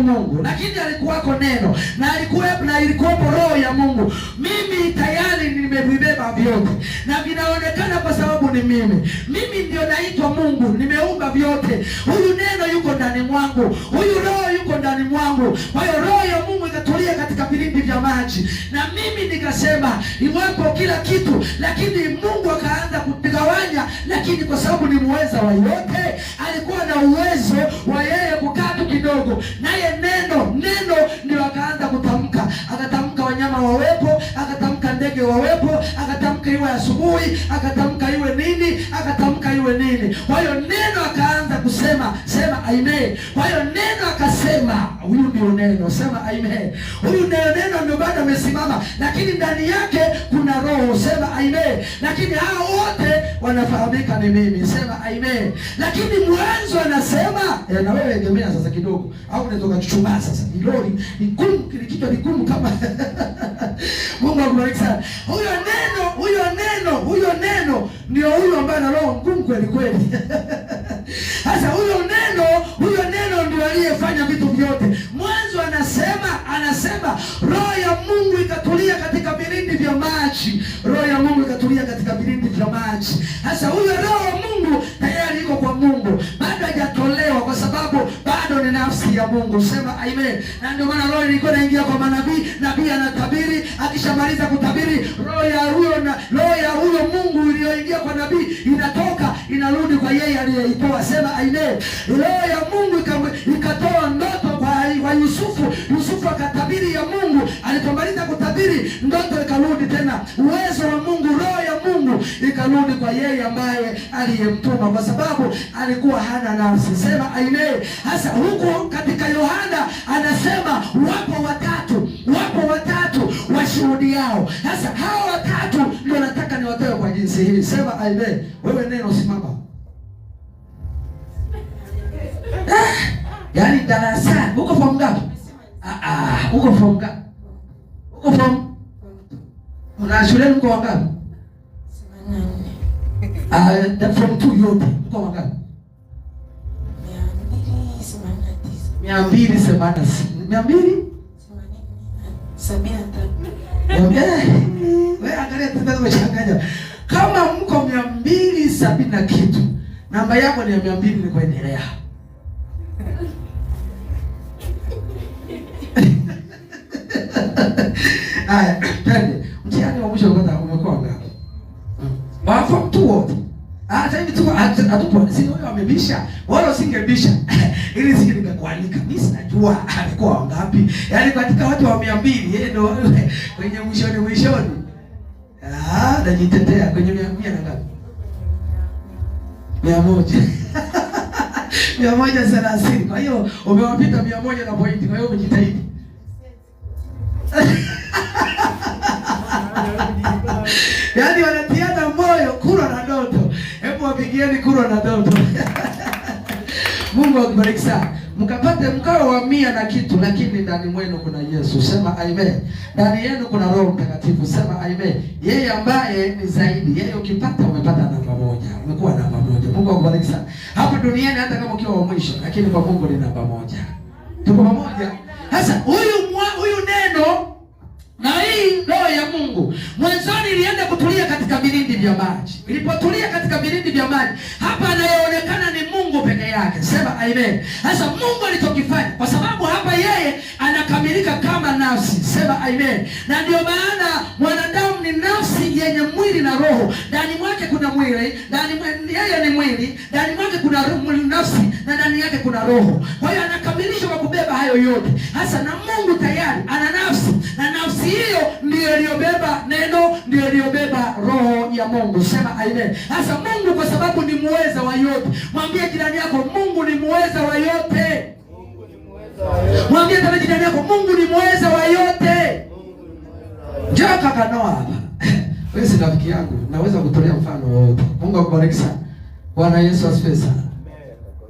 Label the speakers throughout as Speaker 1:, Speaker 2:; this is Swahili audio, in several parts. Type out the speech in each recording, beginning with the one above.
Speaker 1: Mungu, lakini alikuwako neno na ilikuwepo roho ya Mungu. Mimi tayari nimevibeba vyote na vinaonekana kwa sababu ni mimi. Mimi ndio naitwa Mungu, nimeumba vyote. Huyu neno yuko ndani mwangu, huyu roho yuko ndani mwangu. Kwa hiyo roho ya Mungu ikatulia katika vilindi vya maji, na mimi nikasema iwepo kila kitu, lakini Mungu akaanza kugawanya. Lakini kwa sababu ni muweza wa yote, alikuwa na uwezo wa yeye kukaa tu kidogo, naye neno ndio akaanza kutamka. Akatamka wanyama wawepo, akatamka ndege wawepo, akatamka iwe asubuhi, akatamka iwe nini, akatamka iwe nini. Kwa hiyo neno akaanza kusema, sema amen. Kwa hiyo neno akasema, huyu ndio neno, sema amen. Huyu neno ndio bado amesimama, lakini ndani yake kuna roho, sema amen. Lakini hao wote wanafahamika ni mimi, sema amen. Lakini mwanzo anasema, na wewe egemea sasa kidogo, au unatoka chuchuma sasa. Ilori ni gumu, kichwa ni gumu kama Mungu akubariki sana. Huyo neno ndio huyo ambaye ana roho ngumu kweli kweli. Sasa huyo neno ndio aliyefanya vitu vyote. Mwanzo anasema roho ya Mungu ikatulia katika vilindi vya maji. Roho ya Mungu ikatulia katika vilindi vya maji. Sasa huyo roho wa Mungu tayari iko kwa Mungu, bado hajatolewa kwa sababu bado ni nafsi ya Mungu, sema amen. Na ndio maana roho ilikuwa inaingia kwa manabii, nabii anatabiri, akishamaliza kutabiri roho ya huyo Mungu iliyoingia kwa nabii inatoka inarudi kwa yeye aliyeitoa, sema amen. Roho ya Mungu ikatoa ndoto kwa Yusufu akatabiri ya Mungu. Alipomaliza kutabiri, ndoto ikarudi tena. Uwezo wa Mungu, roho ya Mungu ikarudi kwa yeye ambaye aliyemtuma, kwa sababu alikuwa hana nafsi, sema amen. Sasa huko katika Yohana anasema wapo watatu washuhudiao. Sasa hao watatu ndio nataka niwatoe kwa jinsi hii, sema amen. Wewe neno simama. Yaani darasani uko form ngapi? Uko form ngapi? Uko form? Una shule uko wangapi? 84. Form 2 yote uko wangapi? 283. Wewe angalia tena umechanganya. Kama mko 270 na kitu, namba yako ni 200 ni kuendelea. Haya, twende. Mtihani wa mwisho kwanza umekuwa ngapi? Wafahamu tu wote. Hata hivi tu hatupo, si wewe wamebisha, wala usingebisha. Ili sije nikakualika. Mimi sinajua alikuwa wangapi. Yaani katika watu wa 200 yeye ndo kwenye mwishoni. Najitetea kwenye 100 na ngapi? 100. 130. Kwa hiyo umewapita 100 na pointi. Kwa hiyo umejitahidi. Yaani wanatiana moyo kura na ndoto. Hebu wapigieni kura na ndoto. Mungu akubariki sana. Mkapate mkao wa 100 na kitu, lakini ndani mwenu kuna Yesu, sema amen. Ndani yenu kuna Roho Mtakatifu, sema amen. Yeye ambaye ni zaidi, yeye ukipata umepata namba 1. Umekuwa namba 1. Mungu akubariki sana. Hapa duniani hata kama ukiwa wa mwisho, lakini kwa Mungu ni namba 1. Tuko pamoja? Sasa huyu neno na hii roho ya Mungu mwanzoni ilienda kutulia katika vilindi vya maji. Ilipotulia katika vilindi vya maji, hapa anayeonekana ni Mungu peke yake, sema amen. Sasa Mungu alichokifanya, kwa sababu hapa yeye anakamilika kama nafsi, sema amen. Na ndio maana mwanadamu ni nafsi yenye mwili na roho. Ndani mwake kuna mwili, yeye ni mwili, ndani mwake kuna nafsi na ndani yake kuna roho. Kwa hiyo anakamilishwa kwa kubeba hayo yote. Sasa na Mungu tayari ana nafsi, na nafsi hiyo ndio iliyobeba neno, ndio iliyobeba roho ya Mungu, sema amen. Sasa Mungu kwa sababu ni muweza wa yote. Mwambie jirani yako, Mungu ni muweza wa yote. Mwambie tena jirani yako, Mungu ni muweza wa yote. Njoo kaka Noah hapa. Wewe si rafiki yangu, naweza kutolea mfano wote. Mungu akubariki sana. Bwana Yesu asifiwe sana.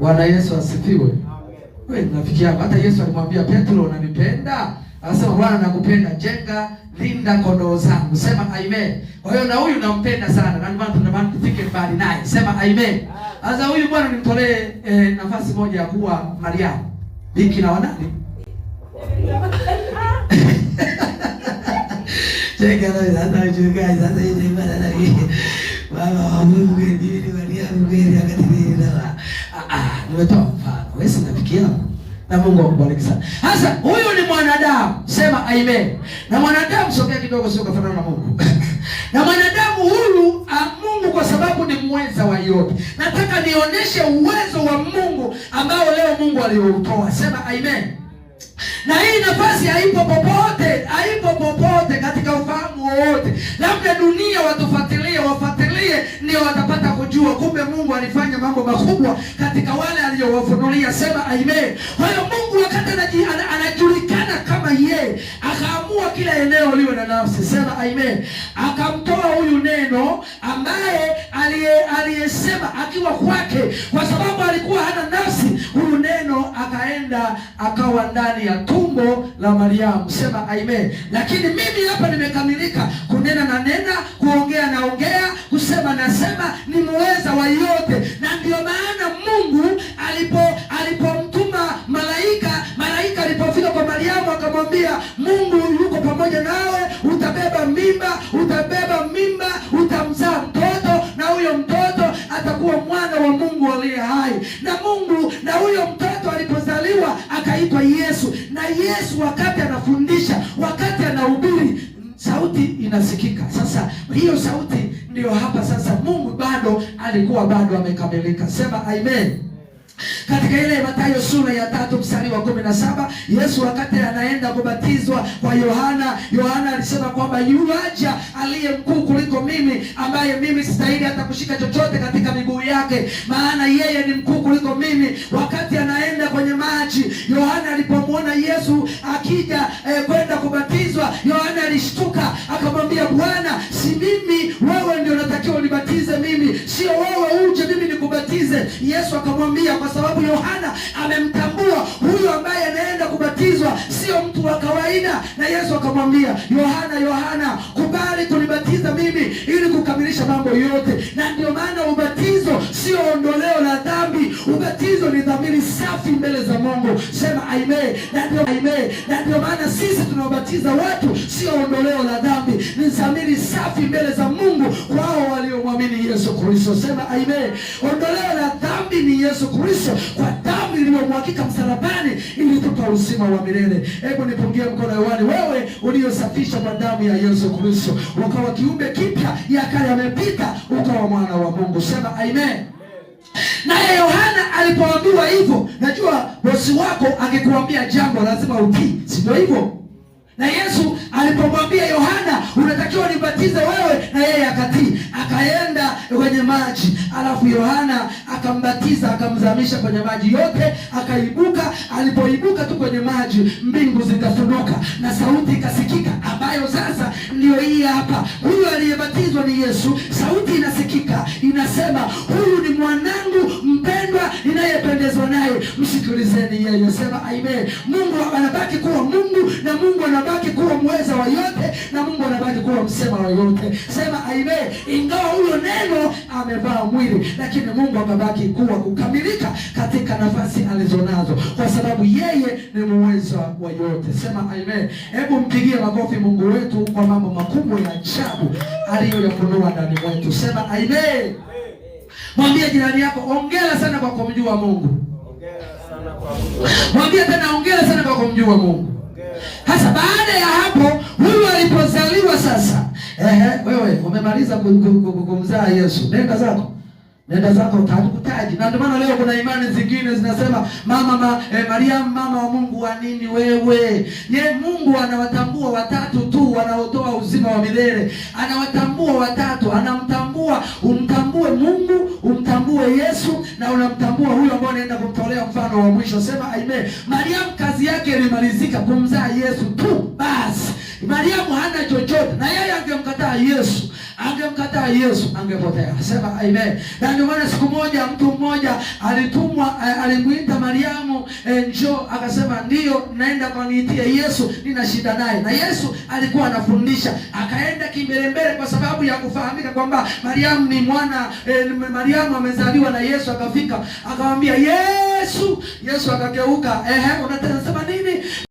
Speaker 1: Bwana Yesu asifiwe. Wewe ni rafiki yangu. Hata Yesu alimwambia Petro, unanipenda? Anasema Bwana nakupenda, jenga, linda kondoo zangu, sema amen. Kwa hiyo na huyu nampenda sana, na ndio tunatamani tufike mbali naye, sema amen. Sasa huyu bwana nimtolee nafasi moja ya kuwa Mariamu. Biki na wanani? Cheka sasa mchungaji, sasa hivi bana lagi. Baba wa Mungu ndiye Mariamu kweli akatirira. Nimetoa mfano. Wewe unafikia? Na Mungu akubariki sana. Sasa huyu ni mwanadamu. Sema amen. Na mwanadamu sogea kidogo sio kufanana na Mungu. Na mwanadamu huyu Mungu kwa sababu ni muweza wa yote. Nataka nionyeshe uwezo wa Mungu ambao leo Mungu alioutoa. Sema amen. Na hii nafasi haipo popote katika ufahamu wowote. Labda dunia wafuatilie ndio watapata kujua kumbe Mungu alifanya mambo makubwa katika wale aliyowafunulia. Sema amen. Kwa hiyo Mungu wakati anajulikana kama yeye, akaamua kila eneo liwe na nafsi. Sema amen. Akamtoa huyu neno ambaye aliyesema akiwa kwake, kwa sababu alikuwa hana nafsi. Huyu neno akaenda akawa ndani ya tumbo la Mariamu. Sema amen. Lakini mimi hapa nimekamilika kunena na nena, kuongea na ongea, kusema na sema, ni muweza wa yote. Na ndio maana Mungu alipomtuma malaika alipofika kwa Mariamu akamwambia, Mungu yuko pamoja nawe, utabeba mimba, utamzaa mtoto, na huyo mtoto atakuwa mwana wa Mungu aliye hai. Na huyo mtoto alipozaliwa akaitwa Yesu. Na Yesu wakati anafundisha, wakati anahubiri, sauti inasikika. Sasa hiyo sauti ndio hapa sasa Mungu bado alikuwa amekamilika. Sema amen. Katika ile Mathayo sura ya 3 mstari wa 17, Yesu wakati anaenda kubatizwa kwa Yohana alisema kwamba yuaja aliye mkuu kuliko mimi, ambaye mimi sistahili hata kushika chochote katika miguu yake, maana yeye ni mkuu kuliko mimi. Wakati anaenda kwenye maji, Yohana alipomwona Yesu akija kwenda kubatizwa, Yohana alishtuka akamwambia, Bwana, si mimi, wewe ndio unatakiwa unibatize mimi, sio wewe uje mimi nikubatize. Yesu akamwambia, kwa sababu Yohana amemtambua huyu ambaye anaenda kubatizwa sio mtu wa kawaida. Na Yesu akamwambia, Yohana, kubali kunibatiza mimi ili kukamilisha mambo yote. Na ndio maana ubatizo sio ondoleo la dhambi. Ubatizo ni dhamiri safi mbele za Mungu. Sema amen. Na ndio maana sisi tunabatiza watu sio ondoleo la dhambi, ni dhamiri safi mbele za Mungu kwao waliomwamini Yesu Kristo. Sema amen. Ondoleo la dhambi ni Yesu Kristo, kwa damu iliyomwagika msalabani ili tupa uzima wa milele. Hebu nipungie mkono hewani, wewe uliosafishwa kwa damu ya Yesu Kristo, ukawa kiumbe kipya, ya kale yamepita, ukawa mwana wa Mungu. Sema amen. Naye Yohana alipoambiwa hivyo, najua bosi wako angekuambia jambo lazima utii, si ndio hivyo? Na Yesu alipomwambia Yohana, unatakiwa nibatize wewe, na yeye akatii, akaenda kwenye maji. Alafu Yohana akambatiza, akamzamisha kwenye maji yote, akaibuka. Alipoibuka tu kwenye maji, mbingu zikafunuka na sauti ikasikika, ambayo sasa ndio hii hapa. Huyu aliyebatizwa ni Yesu. Sauti inasikika inasema, huyu ni mwanangu mpendwa ninayependezwa naye, msikilizeni yeye. Sema amen. Mungu anabaki kuwa Mungu, na Mungu anabaki kuwa muweza wa yote, na Mungu anabaki kuwa msema wa yote. Sema amen. Ingawa huyo neno amevaa mwili, lakini Mungu akabaki kuwa kukamilika katika nafasi alizonazo, kwa sababu yeye ni muweza wa yote. Sema amen. Hebu mpigie makofi Mungu wetu kwa mambo makubwa ya ajabu aliyoyafunua ndani mwetu. Sema amen. Mwambie jirani yako, hongera sana kwa kumjua Mungu. Mwambie tena, hongera sana kwa kumjua Mungu. Hasa baada ya hapo, huyu alipozaliwa sasa, wewe umemaliza kumzaa Yesu, nenda zako utakutaji. Na ndio maana leo kuna imani zingine zinasema Mariamu mama wa Mungu wa nini wewe? Mungu anawatambua watatu tu wanaotoa uzima wa milele. Anawatambua watatu, anamtambua, umtambue Mungu, umtambue Yesu, na unamtambua huyu ambaye anaenda kumtolea mfano wa mwisho. Sema amen. Mariamu kazi yake ilimalizika kumzaa Yesu tu basi. Mariamu hana chochote, na yeye angemkataa Yesu angepotea. Sema amen. Na ndio maana siku moja mtu mmoja alitumwa, alimuita Mariamu, njoo. Akasema, ndio naenda kuniitia Yesu, nina shida naye. Na Yesu alikuwa anafundisha, akaenda kimbelembele kwa sababu ya kufahamika kwamba Mariamu ni mwana, Mariamu amezaliwa na Yesu. Akafika akamwambia Yesu akageuka, unataka sema nini?